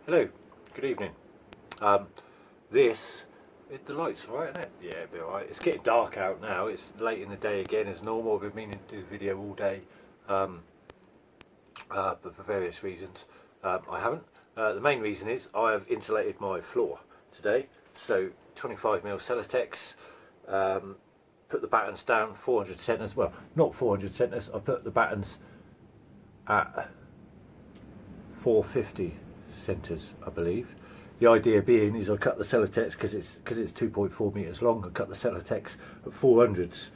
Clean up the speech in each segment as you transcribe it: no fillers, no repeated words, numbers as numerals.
Hello, good evening. This is the lights, all right, isn't it? Yeah, it'll be alright. It's getting dark out now. It's late in the day again, as normal. I've been meaning to do the video all day, um, but for various reasons, I haven't. The main reason is I have insulated my floor today. So 25mm Celotex. Put the battens down 400 centres. Well, not 400 centres. I put the battens at 450 centres, I believe. The idea being is I cut the Celotex because it's 2.4 meters long. I cut the Celotex at 400s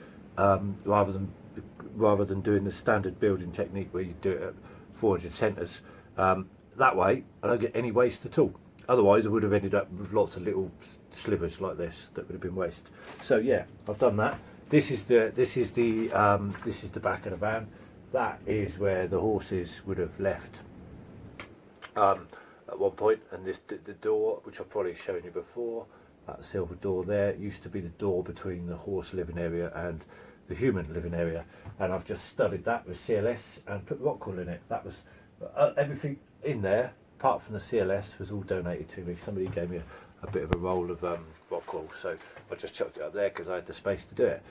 rather than doing the standard building technique where you do it at 400 centres. That way I don't get any waste at all. Otherwise I would have ended up with lots of little slivers like this that would have been waste. So yeah, I've done that. This is the back of the van. That is where the horses would have left at one point, and the door, which I've probably shown you before, that silver door there, used to be the door between the horse living area and the human living area, and I've just studded that with CLS and put rock wool in it. That was everything in there apart from the CLS was all donated to me. Somebody gave me a bit of a roll of rock wool, so I just chucked it up there because I had the space to do it.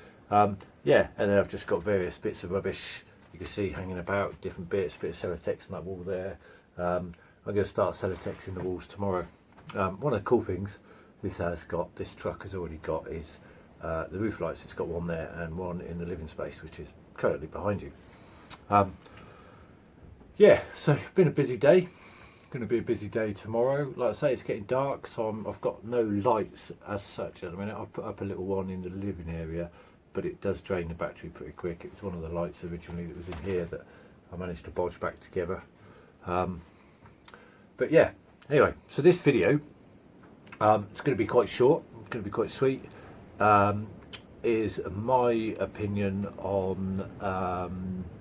Yeah, and then I've just got various bits of rubbish you can see hanging about, different bits, bit of Celotex on that wall there. I'm going to start Celotex in the walls tomorrow. One of the cool things this truck has already got is the roof lights. It's got one there and one in the living space, which is currently behind you. Yeah, so it's been a busy day. Going to be a busy day tomorrow. Like I say, it's getting dark, so I've got no lights as such at the minute. I've put up a little one in the living area, but it does drain the battery pretty quick. It was one of the lights originally that was in here that I managed to bodge back together. But yeah, anyway, so this video, it's going to be quite short, it's going to be quite sweet, is my opinion on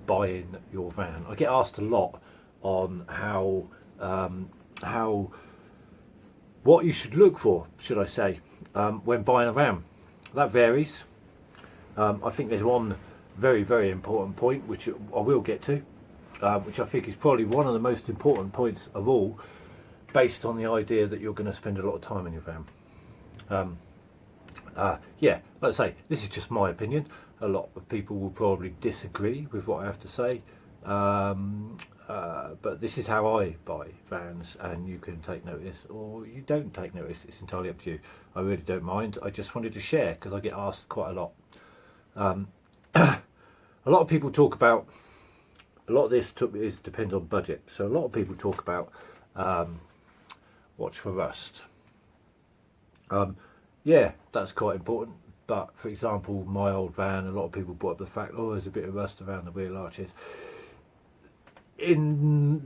buying your van. I get asked a lot on what you should look for, should I say, when buying a van. That varies. I think there's one very, very important point, which I will get to, which I think is probably one of the most important points of all, based on the idea that you're going to spend a lot of time in your van. Yeah, like I say, this is just my opinion. A lot of people will probably disagree with what I have to say, but this is how I buy vans, and you can take notice or you don't take notice. It's entirely up to you. I really don't mind. I just wanted to share because I get asked quite a lot. A lot of people talk about, a lot of this depends on budget. So a lot of people talk about watch for rust. Yeah, that's quite important. But for example, my old van, a lot of people brought up the fact, oh, there's a bit of rust around the wheel arches. Using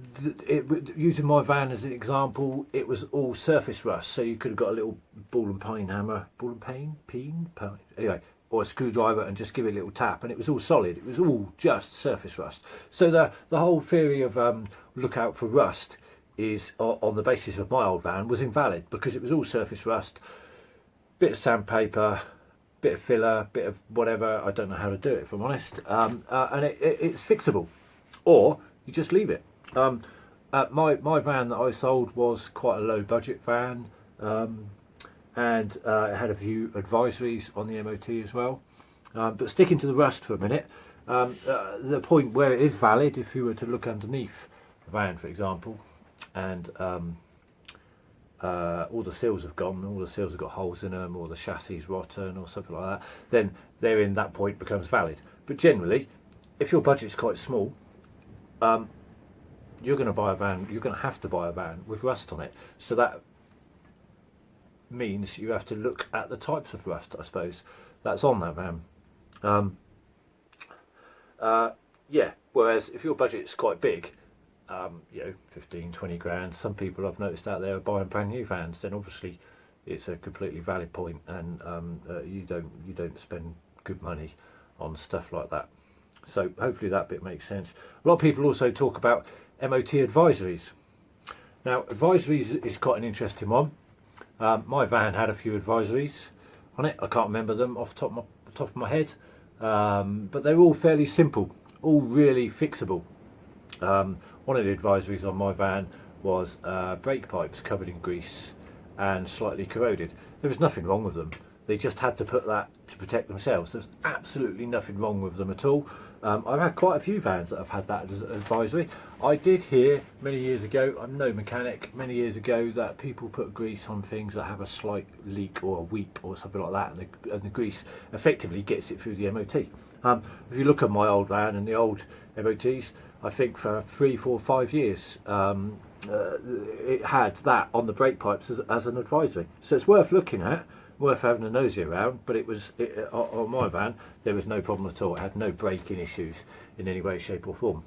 my van as an example, it was all surface rust, so you could have got a little ball and peen hammer, anyway, or a screwdriver, and just give it a little tap, and it was all solid. It was all just surface rust. So the whole theory of look out for rust is on the basis of my old van was invalid, because it was all surface rust, bit of sandpaper, bit of filler, bit of whatever. I don't know how to do it, if I'm honest, and it's fixable, or you just leave it. My van that I sold was quite a low budget van, and it had a few advisories on the MOT as well. But sticking to the rust for a minute, the point where it is valid, if you were to look underneath the van, for example, and all the seals have gone, all the seals have got holes in them, or the chassis is rotten or something like that, then therein that point becomes valid. But generally, if your budget's quite small, you're going to buy a van, you're going to have to buy a van with rust on it. So that means you have to look at the types of rust, I suppose, that's on that van. Yeah, whereas if your budget's quite big, you know, 15-20 grand, some people I've noticed out there are buying brand new vans, then obviously it's a completely valid point, and you don't spend good money on stuff like that. So hopefully that bit makes sense. A lot of people also talk about MOT advisories. Now, advisories is quite an interesting one. My van had a few advisories on it. I can't remember them off the top of my head, but they're all fairly simple, all really fixable. One of the advisories on my van was brake pipes covered in grease and slightly corroded. There was nothing wrong with them. They just had to put that to protect themselves. There's absolutely nothing wrong with them at all. I've had quite a few vans that have had that as advisory. I did hear many years ago, I'm no mechanic, many years ago, that people put grease on things that have a slight leak or a weep or something like that, and the grease effectively gets it through the MOT. If you look at my old van and the old MOTs, I think for 3, 4, 5 years, it had that on the brake pipes as an advisory. So it's worth looking at, worth having a nosy around. But on my van, there was no problem at all. It had no braking issues in any way, shape or form.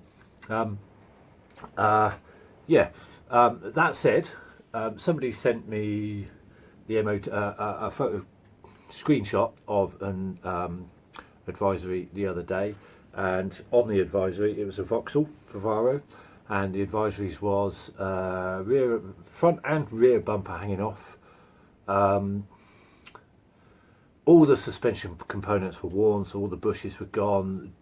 That said, somebody sent me the MOT, a photo screenshot of an advisory the other day, and on the advisory it was a Vauxhall Vivaro, and the advisories was front and rear bumper hanging off. All the suspension components were worn, so all the bushes were gone,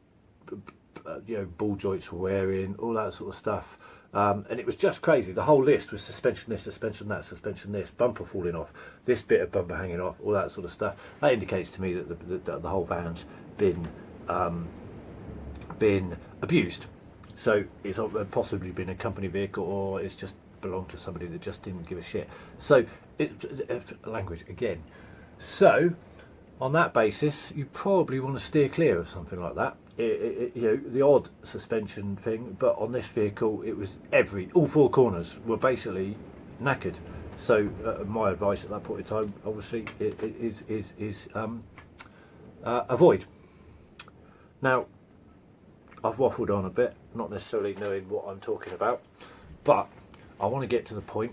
ball joints were wearing, all that sort of stuff. And it was just crazy. The whole list was suspension this, suspension that, suspension this, bumper falling off, this bit of bumper hanging off, all that sort of stuff. That indicates to me that the whole van's been abused. So it's possibly been a company vehicle, or it's just belonged to somebody that just didn't give a shit. So language again. So on that basis, you probably want to steer clear of something like that. The odd suspension thing, but on this vehicle, it was all 4 corners were basically knackered. So my advice at that point in time, obviously, is avoid. Now, I've waffled on a bit, not necessarily knowing what I'm talking about, but I want to get to the point,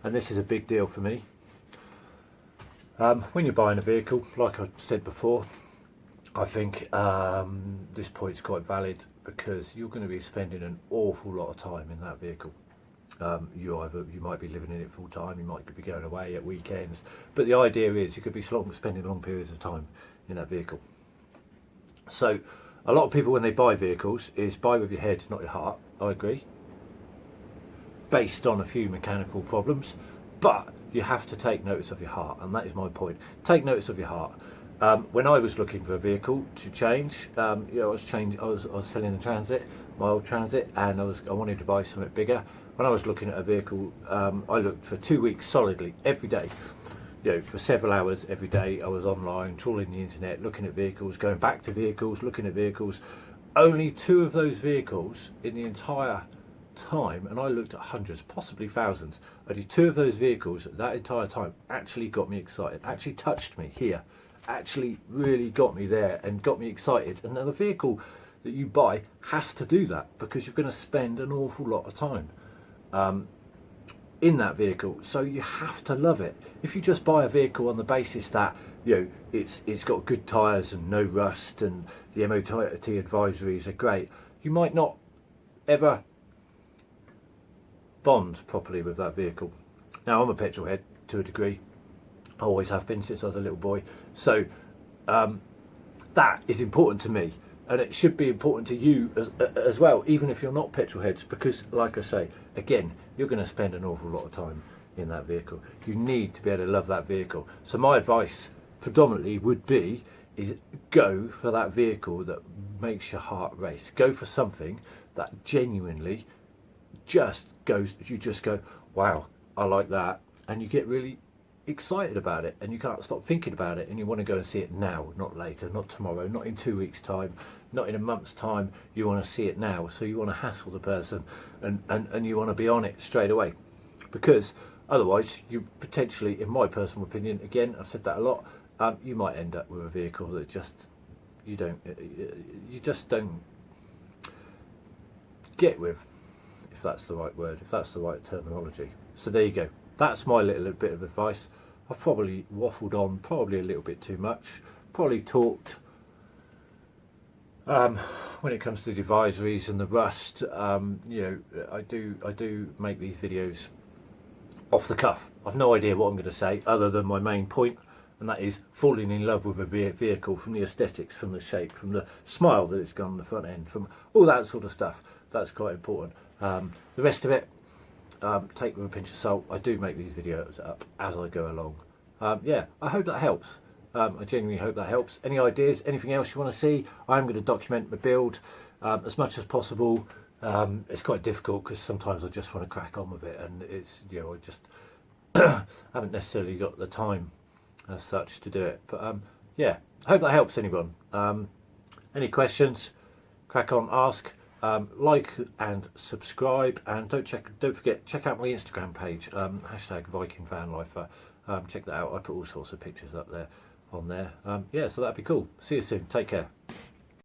and this is a big deal for me. When you're buying a vehicle, like I said before, I think this point's quite valid, because you're going to be spending an awful lot of time in that vehicle. You might be living in it full time, you might be going away at weekends, but the idea is you could be spending long periods of time in that vehicle. So a lot of people, when they buy vehicles, is buy with your head, not your heart. I agree, based on a few mechanical problems, but you have to take notice of your heart, and that is my point. Take notice of your heart. When I was looking for a vehicle to change, I was selling a Transit, my old Transit, and I wanted to buy something bigger. When I was looking at a vehicle, I looked for 2 weeks solidly every day. For several hours every day. I was online, trawling the internet, looking at vehicles, going back to vehicles, looking at vehicles. Only 2 of those vehicles in the entire time, and I looked at hundreds, possibly thousands, only 2 of those vehicles at that entire time actually got me excited, actually touched me here, actually really got me there and got me excited. And the vehicle that you buy has to do that, because you're going to spend an awful lot of time in that vehicle, so you have to love it. If you just buy a vehicle on the basis that it's got good tyres and no rust and the MOT advisories are great, you might not ever bond properly with that vehicle. Now, I'm a petrol head to a degree. I always have been since I was a little boy. So that is important to me, and it should be important to you as well, even if you're not petrol heads, because, like I say, again, you're going to spend an awful lot of time in that vehicle. You need to be able to love that vehicle. So my advice predominantly would be is go for that vehicle that makes your heart race. Go for something that genuinely you just go, wow, I like that, and you get really excited about it, and you can't stop thinking about it, and you want to go and see it now, not later, not tomorrow, not in 2 weeks time, not in a month's time. You want to see it now, so you want to hassle the person, and you want to be on it straight away, because otherwise you potentially, in my personal opinion, again, I've said that a lot, you might end up with a vehicle that you just don't get with, if that's the right word, if that's the right terminology. So there you go. That's my little bit of advice. I've probably waffled on probably a little bit too much. Probably talked when it comes to the advisories and the rust. I do make these videos off the cuff. I've no idea what I'm going to say other than my main point, and that is falling in love with a vehicle, from the aesthetics, from the shape, from the smile that it's got on the front end, from all that sort of stuff. That's quite important. The rest of it, take with a pinch of salt. I do make these videos up as I go along. Yeah, I hope that helps. I genuinely hope that helps. Any ideas, anything else you want to see? I'm going to document my build as much as possible. It's quite difficult because sometimes I just want to crack on with it, and it's, you know, I just haven't necessarily got the time as such to do it. But yeah, I hope that helps anyone. Any questions, crack on, ask. Like and subscribe, and don't forget, check out my Instagram page, hashtag Viking Van Lifer. Check that out. I put all sorts of pictures up there on there. Yeah, so that'd be cool. See you soon. Take care.